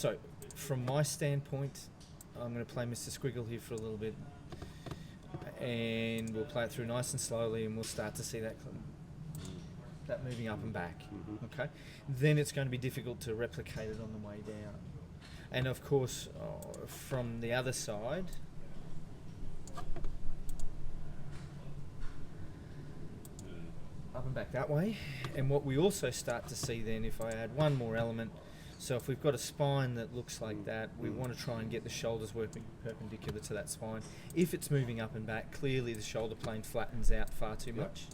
So, from my standpoint, I'm going to play Mr. Squiggle here for a little bit, and we'll play it through nice and slowly, and we'll start to see that moving up and back. Okay, then it's going to be difficult to replicate it on the way down, and of course, from the other side. Up and back that way, and what we also start to see then, if I add one more element, so if we've got a spine that looks like that, we want to try and get the shoulders working perpendicular to that spine. If it's moving up and back, clearly the shoulder plane flattens out far too much,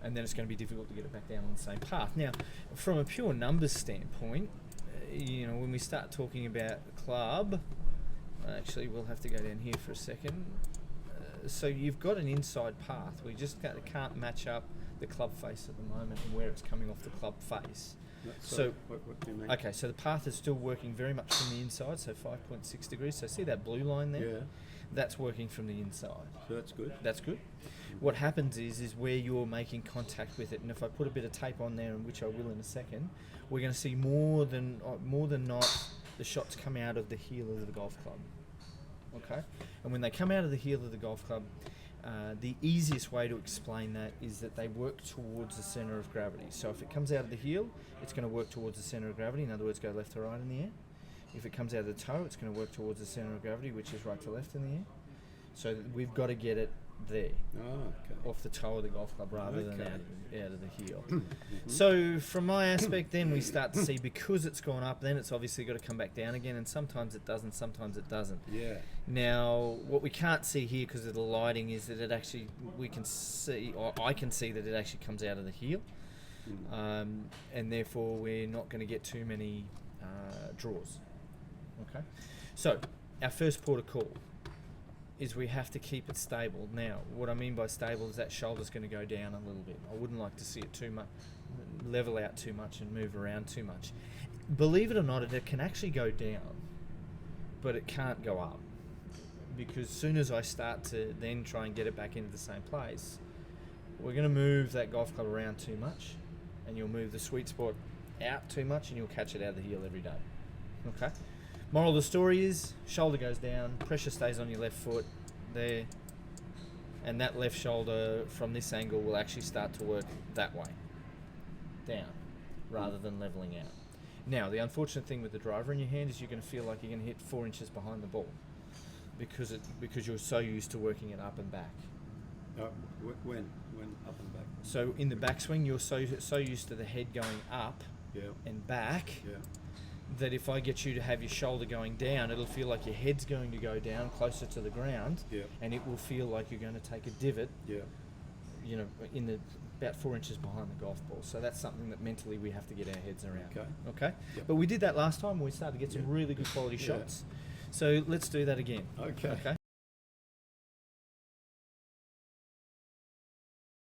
and then it's going to be difficult to get it back down on the same path. Now, from a pure numbers standpoint, when we start talking about club, actually we'll have to go down here for a second. So you've got an inside path. We just can't match up the club face at the moment and where it's coming off the club face. So what do you mean? Okay, so the path is still working very much from the inside, so 5.6 degrees. So see that blue line there? Yeah. That's working from the inside. So that's good. That's good. What happens is where you're making contact with it, and if I put a bit of tape on there, and which I will in a second, we're going to see more than not the shots come out of the heel of the golf club. Okay, and when they come out of the heel of the golf club, the easiest way to explain that is that they work towards the center of gravity. So if it comes out of the heel, it's going to work towards the center of gravity. In other words, go left to right in the air. If it comes out of the toe, it's going to work towards the center of gravity, which is right to left in the air. So we've got to get it there, off the toe of the golf club rather than out of the heel. So from my aspect, then we start to see, because it's gone up, then it's obviously got to come back down again, and sometimes it doesn't, sometimes it doesn't. Yeah. Now, what we can't see here because of the lighting is that we can see, or I can see that it actually comes out of the heel, and therefore we're not going to get too many draws. Okay, so our first port of call is we have to keep it stable. Now, what I mean by stable is that shoulder's going to go down a little bit. I wouldn't like to see it too much, level out too much and move around too much. Believe it or not, it can actually go down, but it can't go up, because as soon as I start to then try and get it back into the same place, we're going to move that golf club around too much, and you'll move the sweet spot out too much, and you'll catch it out of the heel every day. Okay? Moral of the story is, shoulder goes down, pressure stays on your left foot there, and that left shoulder from this angle will actually start to work that way, down, rather than leveling out. Now, the unfortunate thing with the driver in your hand is you're going to feel like you're going to hit 4 inches behind the ball, because you're so used to working it up and back. When up and back? So in the backswing, you're so used to the head going up and back, that if I get you to have your shoulder going down, it'll feel like your head's going to go down closer to the ground, and it will feel like you're going to take a divot, in the about 4 inches behind the golf ball. So that's something that mentally we have to get our heads around. Okay. But we did that last time. We started to get some really good quality shots. So let's do that again. Okay.